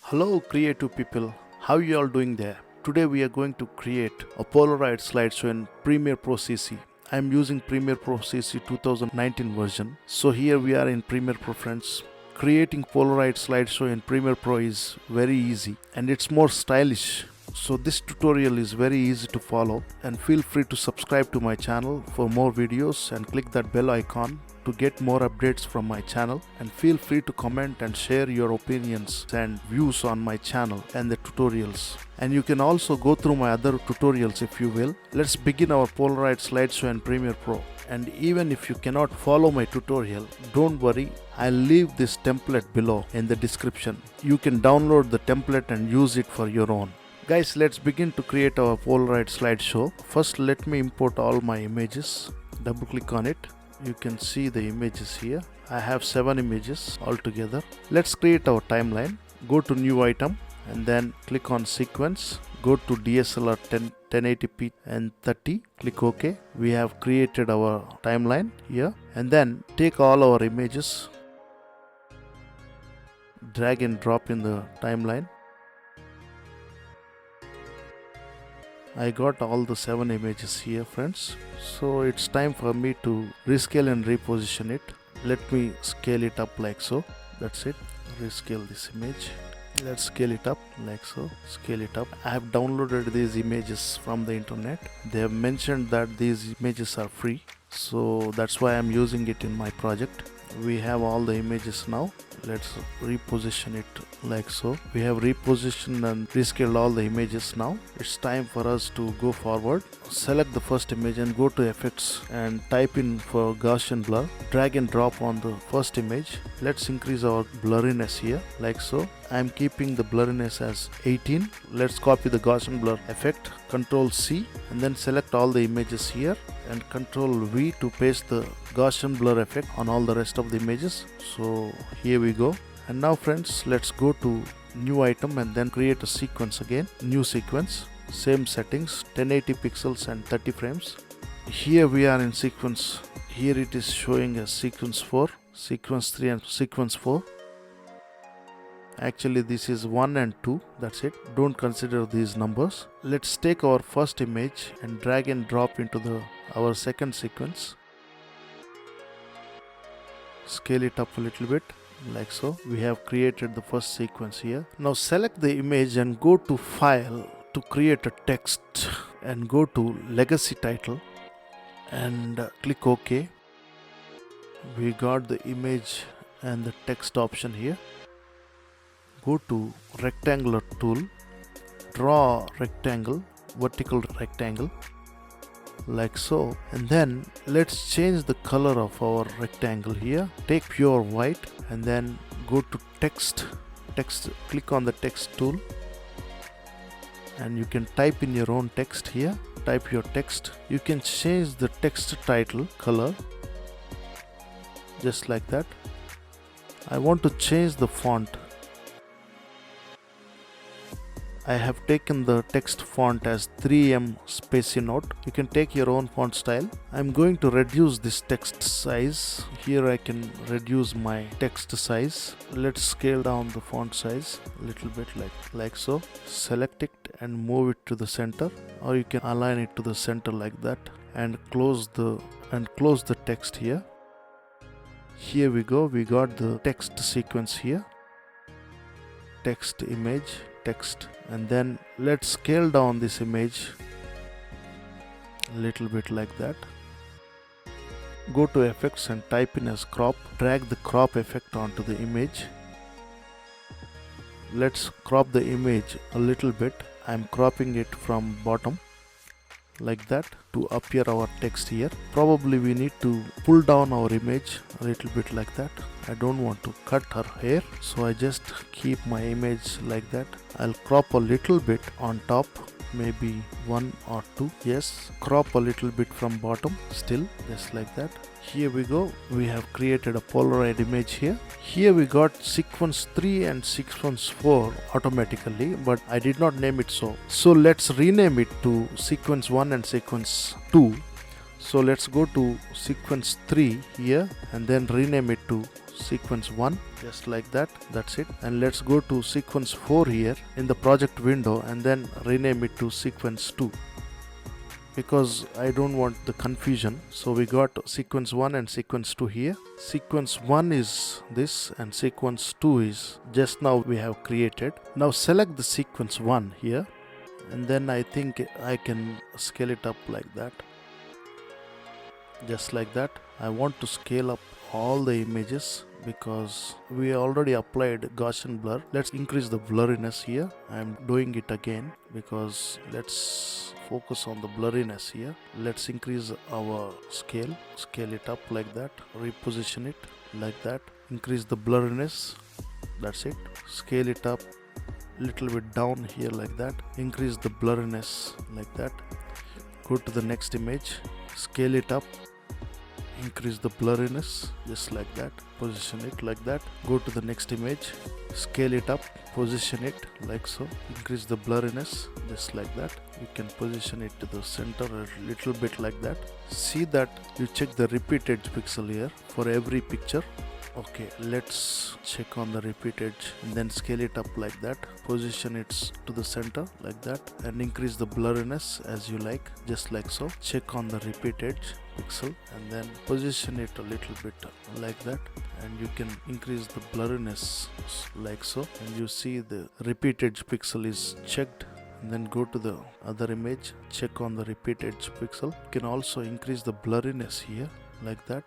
Hello creative people, how you all doing there? Today we are going to create a Polarised slideshow in Premiere Pro CC. I am using Premiere Pro CC 2019 version. So here we are in Premiere Pro friends. Creating Polarised slideshow in Premiere Pro is very easy and it's more stylish. So this tutorial is very easy to follow, and feel free to subscribe to my channel for more videos and click that bell icon to get more updates from my channel, and feel free to comment and share your opinions and views on my channel and the tutorials. And you can also go through my other tutorials if you will. Let's begin our Polarised slideshow in Premiere Pro. And even if you cannot follow my tutorial, don't worry, I'll leave this template below in the description. You can download the template and use it for your own. Guys, let's begin to create our Polarised slideshow. First, let me import all my images. Double click on it. You can see the images here. I have 7 images altogether. Let's create our timeline. Go to new item and then click on sequence. Go to DSLR 1080p and 30. Click OK. We have created our timeline here. And then take all our images, drag and drop in the timeline. I got all the 7 images here friends. So it's time for me to rescale and reposition it. Let me scale it up like so. That's it. Rescale this image. Let's scale it up like so. Scale it up. I have downloaded these images from the internet. They have mentioned that these images are free. So that's why I'm using it in my project. We have all the images now. Let's reposition it like so. We have repositioned and rescaled all the images now. It's time for us to go forward. Select the first image and go to effects and type in for Gaussian blur. Drag and drop on the first image. Let's increase our blurriness here like so. I'm keeping the blurriness as 18. Let's copy the Gaussian blur effect. Ctrl C and then select all the images here and Ctrl V to paste the Gaussian blur effect on all the rest of the images. So here we go. And now friends, let's go to new item and then create a sequence again. New sequence, same settings, 1080 pixels and 30 frames. Here we are in sequence. Here it is showing as sequence 4, sequence 3 and sequence 4. Actually this is 1 and 2, that's it. Don't consider these numbers. Let's take our first image and drag and drop into our second sequence. Scale it up a little bit like so. We have created the first sequence here. Now select the image and go to file to create a text and go to legacy title and click OK. We got the image and the text option here. Go to rectangular tool, draw rectangle, vertical rectangle like so, and then let's change the color of our rectangle here. Take pure white and then go to text, click on the text tool and you can type in your own text here. Type your text. You can change the text title color just like that. I want to change the font. I have taken the text font as 3M Spacey Note. You can take your own font style. I'm going to reduce this text size. Here I can reduce my text size. Let's scale down the font size a little bit like so. Select it and move it to the center, or you can align it to the center like that and close the text here. Here we go. We got the text sequence here. Text, image, text, and then let's scale down this image a little bit like that. Go to effects and type in as crop. Drag the crop effect onto the image. Let's crop the image a little bit. I'm cropping it from bottom like that to appear our text here. Probably we need to pull down our image a little bit like that. I don't want to cut her hair, so I just keep my image like that. I'll crop a little bit on top, maybe 1 or 2. Yes, crop a little bit from bottom still, just like that. Here we go. We have created a Polaroid image here. Here we got sequence 3 and sequence 4 automatically, but I did not name it so. So let's rename it to sequence 1 and sequence 2. So let's go to sequence 3 here and then rename it to sequence 1, just like that. That's it. And let's go to sequence 4 here in the project window and then rename it to sequence 2, because I don't want the confusion. So we got sequence 1 and sequence 2 here. Sequence 1 is this and sequence 2 is just now we have created. Now select the sequence 1 here, and then I think I can scale it up like that, just like that. I want to scale up all the images because we already applied Gaussian blur. Let's increase the blurriness here. I'm doing it again because let's focus on the blurriness here. Let's increase our scale it up like that, reposition it like that, increase the blurriness. That's it. Scale it up little bit down here like that, increase the blurriness like that. Go to the next image, scale it up, increase the blurriness just like that, position it like that. Go to the next image, scale it up, position it like so, increase the blurriness just like that. You can position it to the center a little bit like that. See that you check the repeat edge pixel here for every picture. Okay, let's check on the repeat edge and then scale it up like that, position it to the center like that, and increase the blurriness as you like, just like so. Check on the repeat edge pixel and then position it a little bit like that, and you can increase the blurriness like so, and you see the repeat edge pixel is checked. And then go to the other image, check on the repeat edge pixel. You can also increase the blurriness here like that.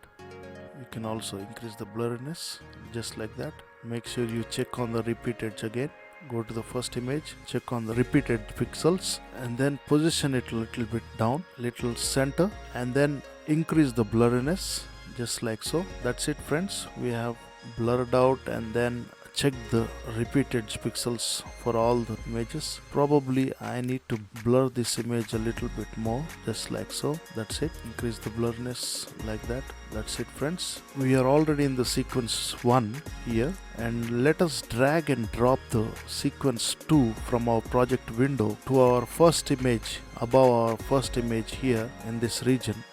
You can also increase the blurriness just like that. Make sure you check on the repeat edge again. Go to the first image, check on the repeat edge pixels, and then position it a little bit down, little center, and then increase the blurriness just like so. That's it, friends. We have blurred out and then check the repeat edge pixels for all the images. Probably I need to blur this image a little bit more, just like so. That's it. Increase the blurriness like that. That's it, friends. We are already in the sequence 1 here, and let us drag and drop the sequence 2 from our project window to our first image, above our first image here in this region.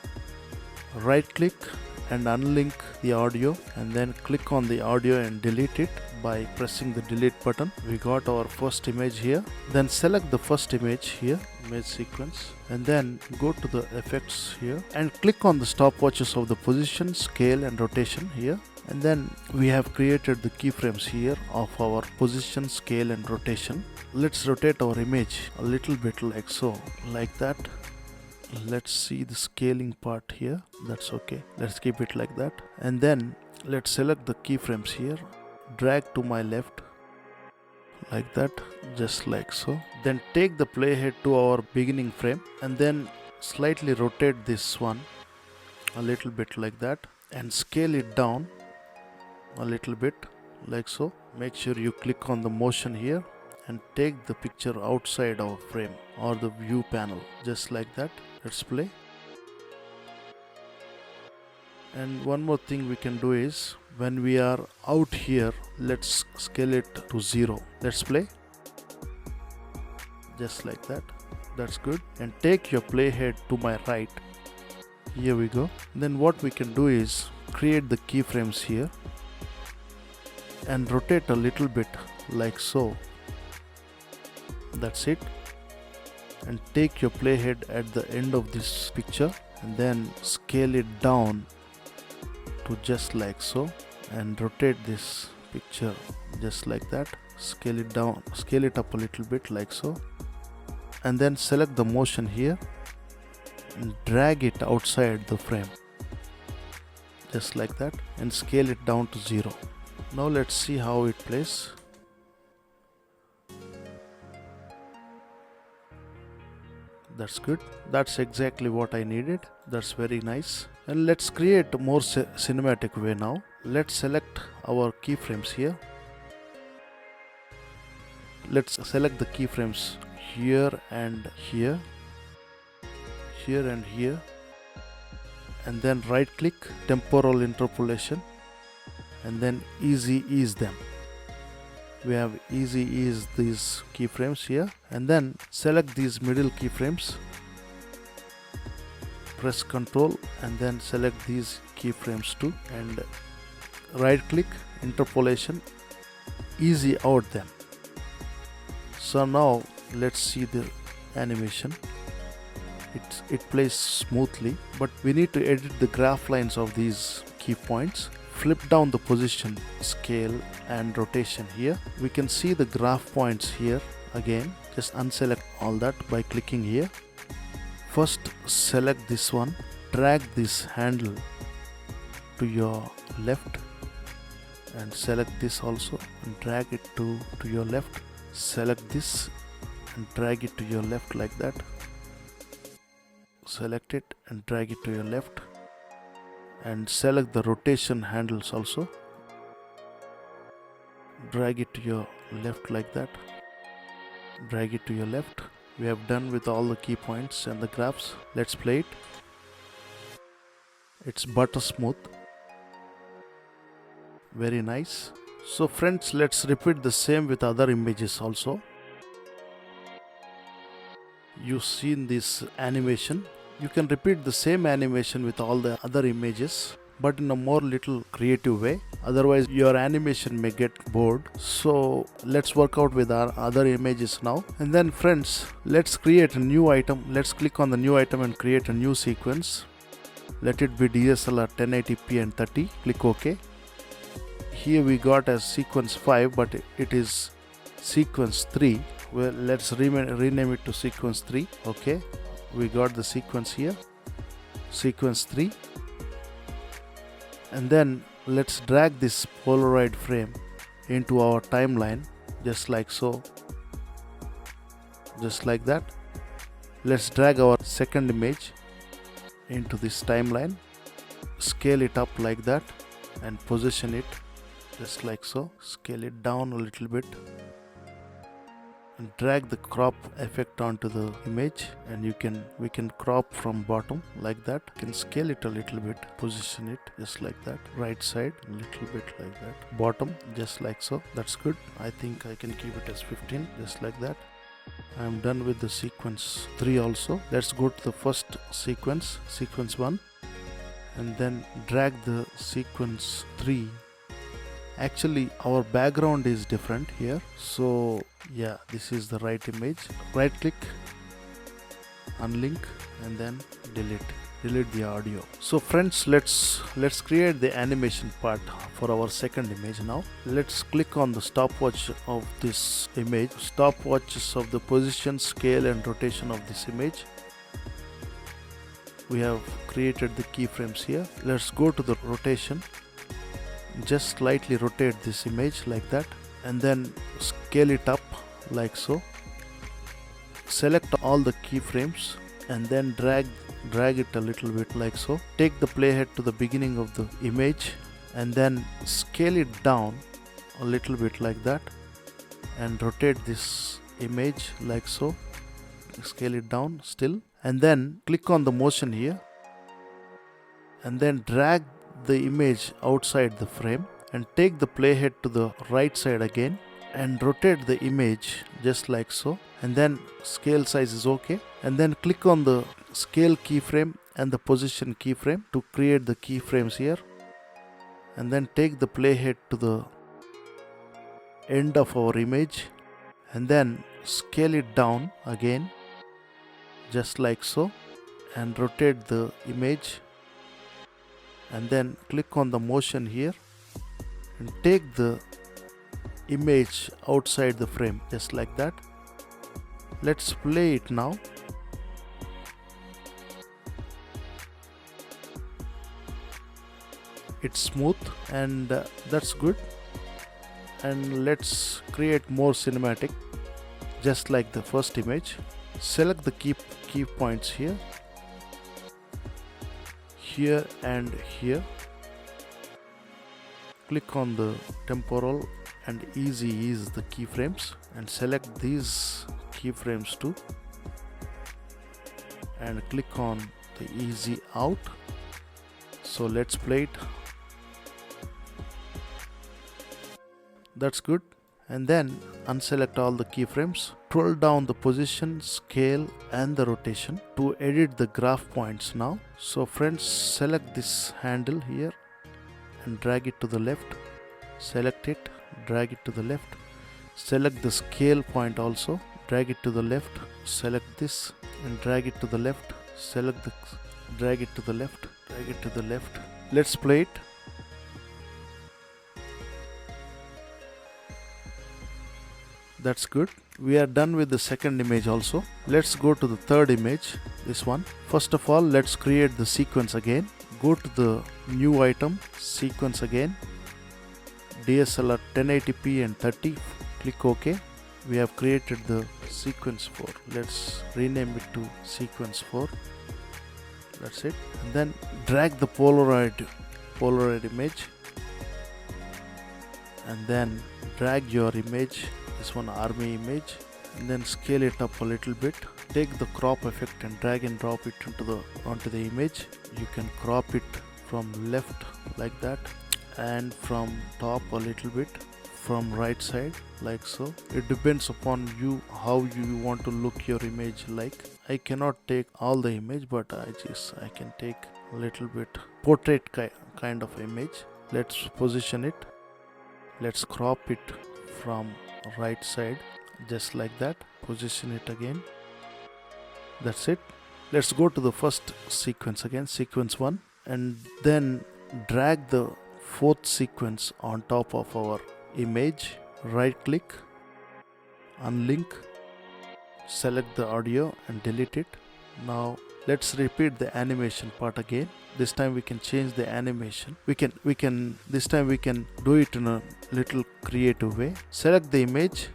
Right click and unlink the audio, and then click on the audio and delete it by pressing the delete button. We got our first image here. Then select the first image here, image sequence, and then go to the effects here and click on the stopwatches of the position, scale and rotation here. And then we have created the keyframes here of our position, scale and rotation. Let's rotate our image a little bit like so, like that. Let's see the scaling part here. That's okay. Let's keep it like that. And then let's select the keyframes here, drag to my left like that, just like so. Then take the playhead to our beginning frame and then slightly rotate this one a little bit like that and scale it down a little bit like so. Make sure you click on the motion here and take the picture outside our frame or the view panel, just like that. Let's play. And one more thing we can do is, when we are out here, let's scale it to 0. Let's play. just like that. That's good. And take your playhead to my right. Here we go. Then what we can do is create the keyframes here and rotate a little bit like so. That's it. And take your playhead at the end of this picture and then scale it down to just like so, and rotate this picture just like that. Scale it down, scale it up a little bit like so, and then select the motion here and drag it outside the frame just like that, and scale it down to 0. Now let's see how it plays. That's good. That's exactly what I needed. That's very nice. And let's create a more cinematic way now. Let's select our keyframes here. Let's select the keyframes here and here, here and here, and then right click, temporal interpolation, and then easy ease them. We have easy ease these keyframes here, and then select these middle keyframes, press Ctrl and then select these keyframes too, and right click, interpolation, easy out them. So now let's see the animation. It plays smoothly, but we need to edit the graph lines of these key points. Flip down the position, scale and rotation here. We can see the graph points here again. Just unselect all that by clicking here. First select this one, drag this handle to your left, and select this also and drag it to your left. Select this and drag it to your left like that. Select it and drag it to your left, and select the rotation handles also. Drag it to your left like that. Drag it to your left. We have done with all the key points and the graphs. Let's play it. It's butter smooth. Very nice. So friends, let's repeat the same with other images also. You've seen this animation. You can repeat the same animation with all the other images, but in a more little creative way. Otherwise your animation may get bored. So let's work out with our other images now. And then friends, let's create a new item. Let's click on the new item and create a new sequence. Let it be DSLR 1080p and 30. Click OK. Here we got as sequence 5, but it is sequence 3. Well, let's rename it to sequence 3. Okay, we got the sequence here, sequence 3. And then let's drag this Polaroid frame into our timeline just like so, just like that. Let's drag our second image into this timeline, scale it up like that and position it just like so. Scale it down a little bit and drag the crop effect onto the image, and we can crop from bottom like that. You can scale it a little bit, position it just like that. Right side a little bit like that, bottom just like so. That's good. I think I can keep it as 15 just like that. I am done with the sequence 3 also. Let's go to the first sequence, sequence 1, and then drag the sequence 3. Actually our background is different here, so yeah, this is the right image. Right click, unlink, and then delete the audio. So friends, let's create the animation part for our second image now. Let's click on the stopwatch of this image, stopwatches of the position, scale and rotation of this image. We have created the keyframes here. Let's go to the rotation. Just slightly rotate this image like that, and then scale it up like so. Select all the keyframes and then drag it a little bit like so. Take the playhead to the beginning of the image and then scale it down a little bit like that, and rotate this image like so. Scale it down still, and then click on the motion here and then drag the image outside the frame, and take the playhead to the right side again and rotate the image just like so, and then scale size is okay, and then click on the scale keyframe and the position keyframe to create the keyframes here, and then take the playhead to the end of our image and then scale it down again just like so, and rotate the image, and then click on the motion here and take the image outside the frame just like that. Let's play it now. It's smooth and that's good. And let's create more cinematic just like the first image. Select the key points here and here. Click on the temporal and easy ease the keyframes and select these keyframes too, and click on the easy out. So let's play it. That's good. And then unselect all the keyframes. Scroll down the position, scale and the rotation to edit the graph points now. So friends, select this handle here and drag it to the left. Select it, drag it to the left. Select the scale point also, drag it to the left. Select this and drag it to the left. Select the, drag it to the left, drag it to the left. Let's play it. That's good. We are done with the second image also. Let's go to the third image, this one. First of all, let's create the sequence again. Go to the new item, sequence again, DSLR 1080p and 30. Click OK. We have created the sequence 4. Let's rename it to sequence 4. That's it. And then drag the Polaroid image, and then drag your image, this one army image, and then scale it up a little bit. Take the crop effect and drag and drop it onto the image. You can crop it from left like that, and from top a little bit, from right side like so. It depends upon you how you want to look your image like. I cannot take all the image, but I can take a little bit portrait kind of image. Let's position it. Let's crop it from right side just like that. Position it again. That's it. Let's go to the first sequence again, sequence 1, and then drag the fourth sequence on top of our image. Right click, unlink, select the audio and delete it. Now let's repeat the animation part again. This time we can change the animation. This time we can do it in a little creative way. Select the image,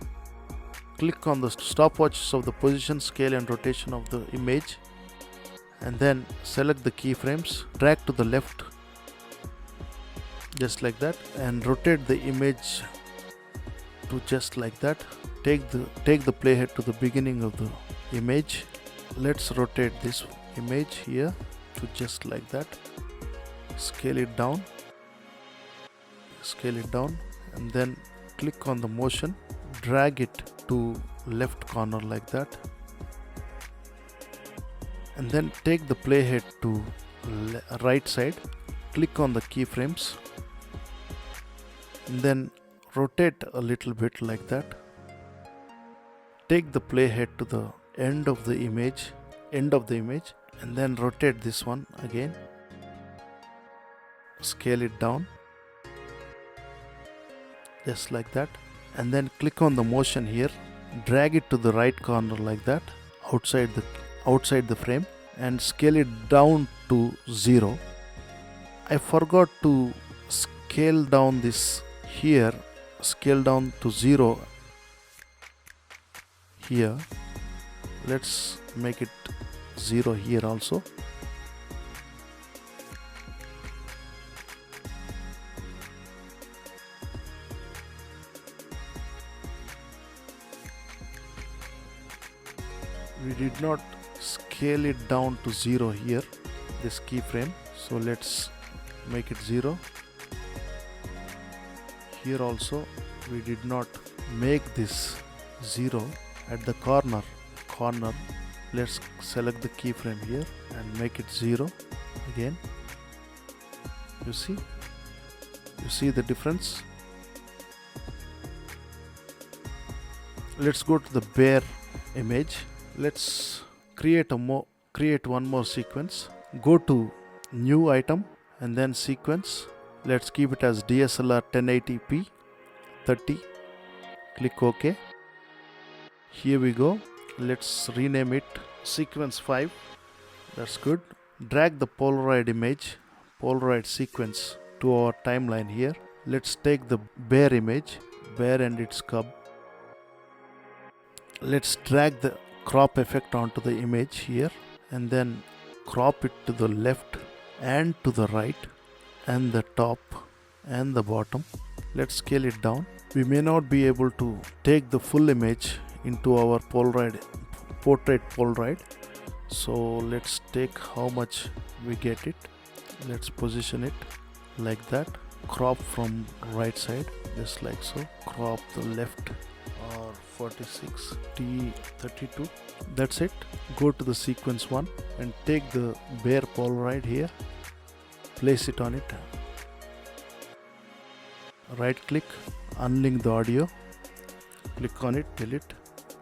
click on the stopwatches of the position, scale and rotation of the image, and then select the keyframes, drag to the left just like that, and rotate the image to just like that. Take the playhead to the beginning of the image. Let's rotate this image here to just like that. Scale it down, and then click on the motion, drag it to left corner like that, and then take the playhead to right side. Click on the keyframes and then rotate a little bit like that. Take the playhead to the end of the image, and then rotate this one again. Scale it down just like that, and then click on the motion here, drag it to the right corner like that, outside the frame, and scale it down to 0. I forgot to scale down this here, scale down to 0 here. Let's make it 0 here also. We did not scale it down to 0 here, this keyframe, so let's make it 0. Here also we did not make this 0, at the corner, let's select the keyframe here and make it 0 again. You see the difference? Let's go to the bare image. Let's create one more sequence. Go to new item and then sequence. Let's keep it as DSLR 1080p 30. Click OK. Here we go. Let's rename it sequence 5. That's good. Drag the Polaroid image, Polaroid sequence to our timeline here. Let's take the bare image, bare and its cub. Let's drag the crop effect onto the image here and then crop it to the left and to the right and the top and the bottom. Let's scale it down. We may not be able to take the full image into our portrait Polaroid. So let's take how much we get it. Let's position it like that. Crop from right side, just like so. Crop the left or 46 T32. That's it. Go to the sequence 1 and take the bare Polaroid here. Place it on it. Right click, unlink the audio. Click on it, delete.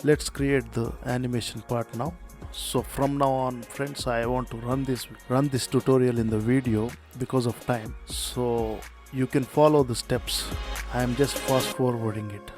Let's create the animation part now. So from now on, friends, I want to run this tutorial in the video because of time. So you can follow the steps. I am just fast forwarding it.